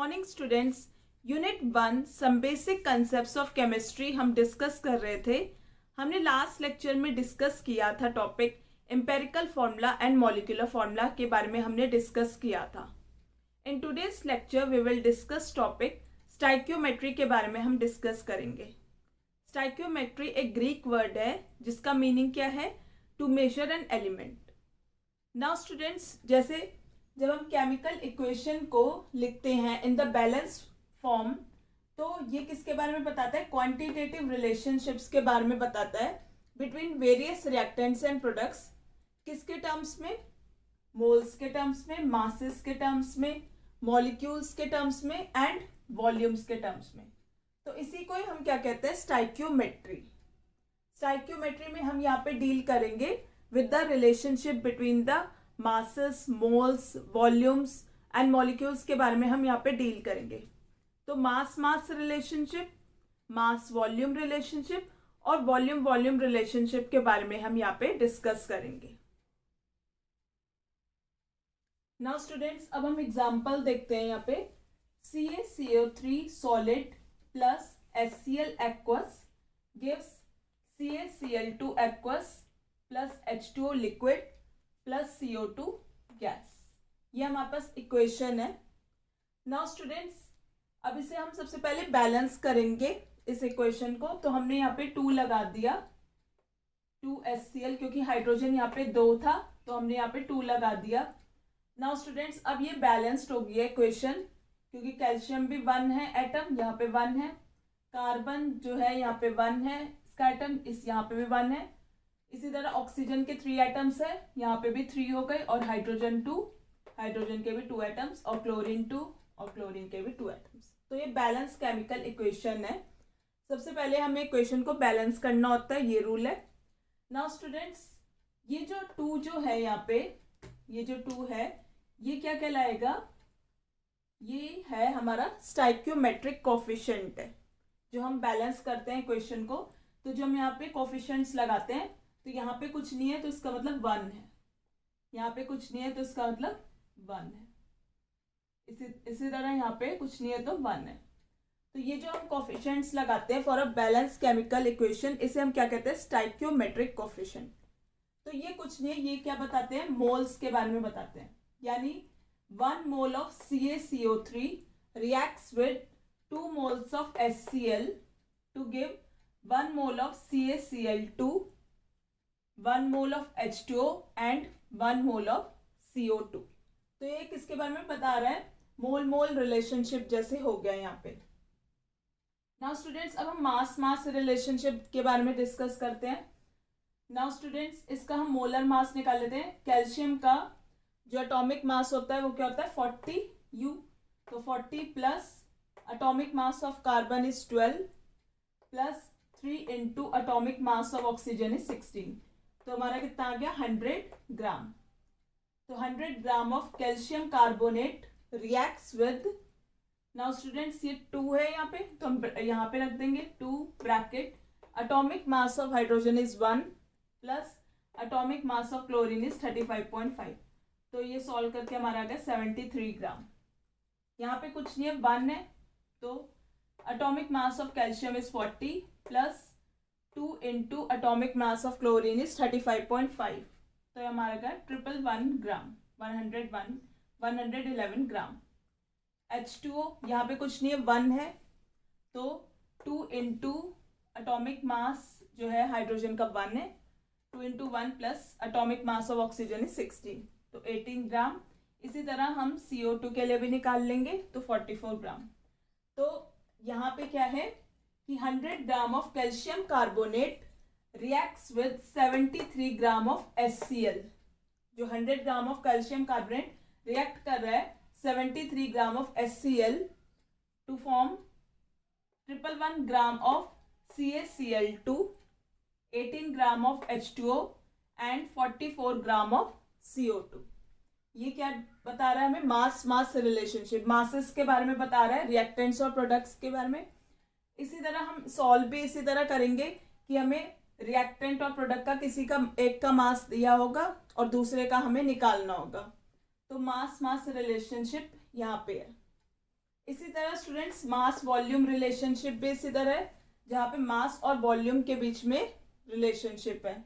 Morning students. Unit 1 some basic concepts of chemistry हम discuss कर रहे थे। हमने लास्ट लेक्चर में डिस्कस किया था topic empirical formula and molecular formula के बारे में हमने डिस्कस किया था। In today's lecture we will discuss topic stoichiometry के बारे में हम डिस्कस करेंगे। स्टाइक्योमेट्री एक ग्रीक वर्ड है जिसका मीनिंग क्या है? To measure an element. Now students, जैसे जब हम केमिकल इक्वेशन को लिखते हैं इन द बैलेंस फॉर्म, तो ये किसके बारे में बताता है? क्वांटिटेटिव रिलेशनशिप्स के बारे में बताता है between various reactants and products. किसके टर्म्स में? मोल्स के टर्म्स में, मासेस के टर्म्स में, मॉलिक्यूल्स के टर्म्स में एंड वॉल्यूम्स के टर्म्स में। तो इसी को ही हम क्या कहते हैं? स्टाइक्योमेट्री। स्टाइक्योमेट्री में हम यहाँ पे डील करेंगे with the relationship between the masses, moles, volumes and molecules के बारे में हम यहाँ पे डील करेंगे। तो mass relationship, mass volume relationship और वॉल्यूम रिलेशनशिप के बारे में हम यहाँ पे डिस्कस करेंगे। नाउ स्टूडेंट्स, अब हम एग्जांपल देखते हैं। यहाँ पे CaCO3 solid plus HCl aqueous gives CaCl2 aqueous plus H2O liquid plus CO2 gas. ये हमारे पास इक्वेशन है। नाउ स्टूडेंट्स, अब इसे हम सबसे पहले बैलेंस करेंगे इस इक्वेशन को। तो हमने यहाँ पे 2 लगा दिया, 2 HCl, क्योंकि हाइड्रोजन यहाँ पे 2 था तो हमने यहाँ पे 2 लगा दिया। नाउ स्टूडेंट्स, अब ये बैलेंस्ड हो गई है इक्वेशन, क्योंकि कैल्शियम भी 1 है एटम, यहाँ पे 1 है। कार्बन जो है यहाँ पे 1 है इसका एटम, इस यहाँ पे भी 1 है। इसी तरह ऑक्सीजन के 3 एटम्स है, यहाँ पे भी 3 हो गए, और हाइड्रोजन 2, हाइड्रोजन के भी 2 एटम्स, और क्लोरीन 2 और क्लोरीन के भी 2 एटम्स। तो ये बैलेंस केमिकल इक्वेशन है। सबसे पहले हमें इक्वेशन को बैलेंस करना होता है, ये रूल है। नाउ स्टूडेंट्स, ये जो 2 जो है यहाँ पे, ये जो 2 है ये क्या कहलाएगा? ये है हमारा स्टाइक्योमेट्रिक कोफिशिएंट है। जो हम बैलेंस करते हैं इक्वेशन को, तो जो हम यहाँ पे कोफिशिएंट्स लगाते हैं, तो यहाँ पे कुछ नहीं है तो इसका मतलब 1 है, यहाँ पे कुछ नहीं है तो इसका मतलब 1 है। इसी तरह यहाँ पे कुछ नहीं है तो 1 है। तो ये जो हम कोफिशिएंट्स लगाते हैं for a balance chemical equation, इसे हम क्या कहते हैं? Stoichiometric coefficient. तो ये कुछ नहीं है, ये क्या बताते हैं? मोल्स के बारे में बताते हैं। यानी 1 mole of CaCO3 reacts with 2 moles of HCl to give 1 mole of CaCl2, 1 mole of H2O and 1 mole of CO2। तो ये किसके बारे में बता रहा है? मोल रिलेशनशिप जैसे हो गया यहाँ पे। नाउ स्टूडेंट्स, अब हम मास रिलेशनशिप के बारे में डिस्कस करते हैं। नाउ स्टूडेंट्स, इसका हम मोलर मास निकाल लेते हैं। कैल्शियम का जो एटॉमिक मास होता है वो क्या होता है? 40U। तो 40 plus atomic mass of carbon is 12 plus 3 into atomic mass of oxygen is 16। तो हमारा कितना आ गया? 100 ग्राम। तो 100 gram of calcium carbonate reacts with, now students ये 2 है यहाँ पे, तो हम यहाँ पे रख देंगे 2 bracket, atomic mass of hydrogen is 1 plus atomic mass of chlorine is 35.5। तो ये सॉल्व करके हमारा आ गया 73 ग्राम। यहाँ पे कुछ नहीं है, 1 है, तो atomic mass of calcium is 40 plus 2 into atomic mass of chlorine is 35.5। तो हमारा गया 111 ग्राम, 111 ग्राम। H2O यहाँ पे कुछ नहीं है, 1 है, तो 2 इंटू एटॉमिक मास जो है हाइड्रोजन का 1 है, 2 into 1 plus atomic mass of oxygen is 16, तो 18 ग्राम। इसी तरह हम CO2 के लिए भी निकाल लेंगे, तो 44 ग्राम। तो यहाँ पे क्या है कि 100 gram of calcium carbonate reacts with 73 gram of HCl। जो 100 gram of calcium carbonate react कर रहा है 73 gram of HCl to form 111 gram of CaCl2, 18 gram of H2O and 44 gram of CO2। ये क्या बता रहा है हमें? मास रिलेशनशिप, मासेस के बारे में बता रहा है, रिएक्टेंट्स और प्रोडक्ट्स के बारे में। इसी तरह हम सॉल्व भी इसी तरह करेंगे कि हमें रिएक्टेंट और प्रोडक्ट का किसी का एक का मास दिया होगा और दूसरे का हमें निकालना होगा। तो मास रिलेशनशिप यहाँ पे है। इसी तरह स्टूडेंट्स मास वॉल्यूम रिलेशनशिप भी इसी तरह है, जहाँ पे मास और वॉल्यूम के बीच में रिलेशनशिप है।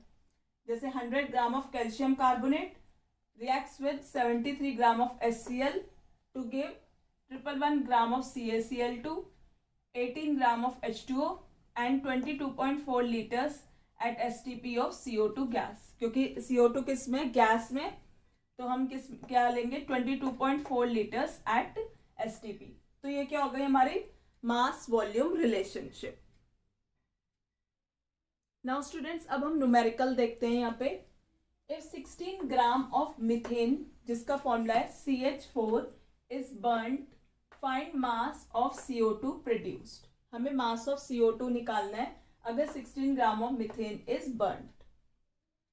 जैसे 100 gram of calcium carbonate reacts with 73 gram of HCl to give 111 gram of CaCl2, 18 gram of H2O and 22.4 liters at STP of CO2 gas. क्योंकि CO2 किस में, गैस में, तो हम किस क्या लेंगे 22.4 लीटर्स एट STP। तो ये क्या हो गई हमारी mass volume relationship. Now students अब हम न्यूमेरिकल देखते हैं यहाँ पे। If 16 ग्राम ऑफ मीथेन जिसका फॉर्मूला है CH4 is burned, find mass of CO2 produced. हमें मास ऑफ CO2 निकालना है अगर 16 gram of methane is burned.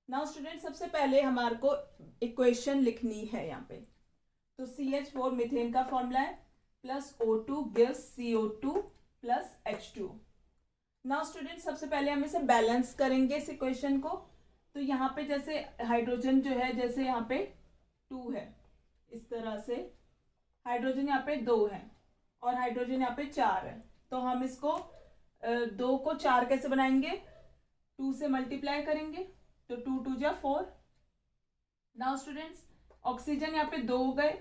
Now student सबसे पहले हमारे को इक्वेशन लिखनी है यहाँ पे। तो CH4 मीथेन का फॉर्मूला है plus O2 gives CO2 plus H2। Now student सबसे पहले हम इसे बैलेंस करेंगे इस इक्वेशन को। तो यहाँ पे जैसे हाइड्रोजन जो है, जैसे यहाँ पे 2 है, इस तरह से हाइड्रोजन यहाँ पे 2 है और हाइड्रोजन यहाँ पे 4 है। तो हम इसको 2 को 4 कैसे बनाएंगे, 2 से मल्टीप्लाई करेंगे तो 2 2 जा 4। नाउ स्टूडेंट्स ऑक्सीजन यहाँ पे 2 हो गए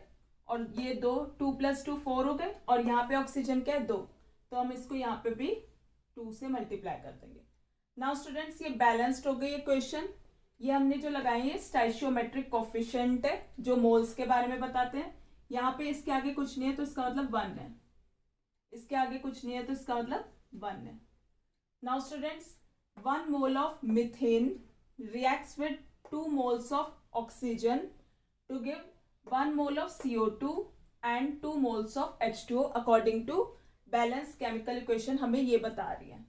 और ये 2 प्लस 2 4 हो गए और यहाँ पे ऑक्सीजन क्या है 2, तो हम इसको यहाँ पे भी 2 से मल्टीप्लाई कर देंगे। नाउ स्टूडेंट्स ये बैलेंस्ड हो गई इक्वेशन। ये हमने जो लगाई है स्टाइशियोमेट्रिक कोफिशिएंट है जो मोल्स के बारे में बताते हैं। यहाँ पे इसके आगे कुछ नहीं है तो इसका मतलब 1 है, इसके आगे कुछ नहीं है तो इसका मतलब 1 है। Now students 1 mole of methane reacts with 2 moles of oxygen to give 1 mole of CO2 and 2 moles of H2O according to balance chemical equation. हमें ये बता रही है,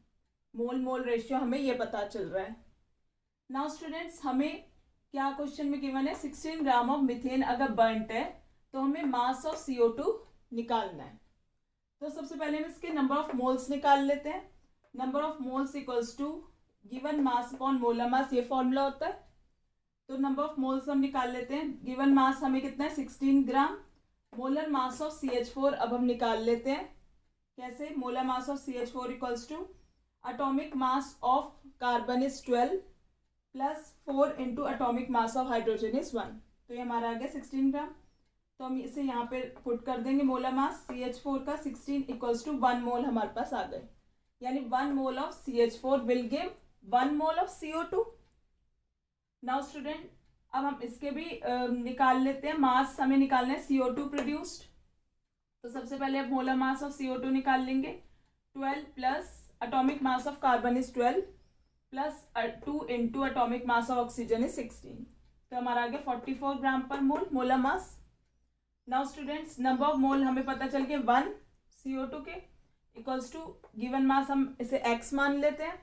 मोल मोल रेशियो हमें ये पता चल रहा है। नाउ स्टूडेंट्स हमें क्या क्वेश्चन में गिवन है, 16 ग्राम ऑफ मीथेन अगर बर्न्ट है तो हमें मास ऑफ CO2 निकालना है। तो सबसे पहले हम इसके नंबर ऑफ मोल्स निकाल लेते हैं। Number of moles equals to given mass upon molar mass, ये फॉर्मूला होता है। तो नंबर ऑफ मोल्स हम निकाल लेते हैं। गिवन मास हमें कितना है 16 ग्राम। मोलर मास ऑफ CH4 अब हम निकाल लेते हैं। कैसे, molar mass of CH4 equals to atomic mass of carbon is 12 plus 4 into atomic mass of hydrogen is 1। तो ये हमारा आ गया 16 ग्राम। तो हम इसे यहाँ पे पुट कर देंगे। मोलर मास CH4 का 16 इक्वल्स टू 1 मोल हमारे पास आ गए, यानी 1 mole of CH4 will give 1 mole of CO2। Now student अब हम इसके भी निकाल लेते हैं। मास हमें निकालना है CO2 प्रोड्यूस्ड। तो सबसे पहले अब मोलर मास ऑफ CO2 निकाल लेंगे। 12 plus atomic mass of carbon is 12 plus 2 into atomic mass of oxygen is 16। तो हमारा आ गया 44 ग्राम पर mole molar mass. Now students number of mole हमें पता चल गया 1 CO2 के इक्वल्स टू गिवन मास हम इसे x मान लेते हैं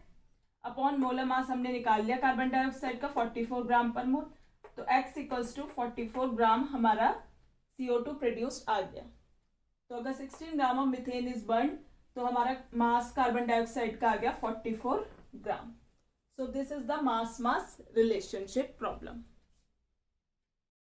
अपॉन मोलर मास हमने निकाल लिया कार्बन डाइऑक्साइड का 44 ग्राम पर मोल। तो x इक्वल्स टू 44 ग्राम हमारा CO2 प्रोड्यूस्ड आ गया। तो अगर 16 gram of methane is burn तो हमारा मास कार्बन डाइऑक्साइड का आ गया 44 gram. So this is the mass mass relationship problem.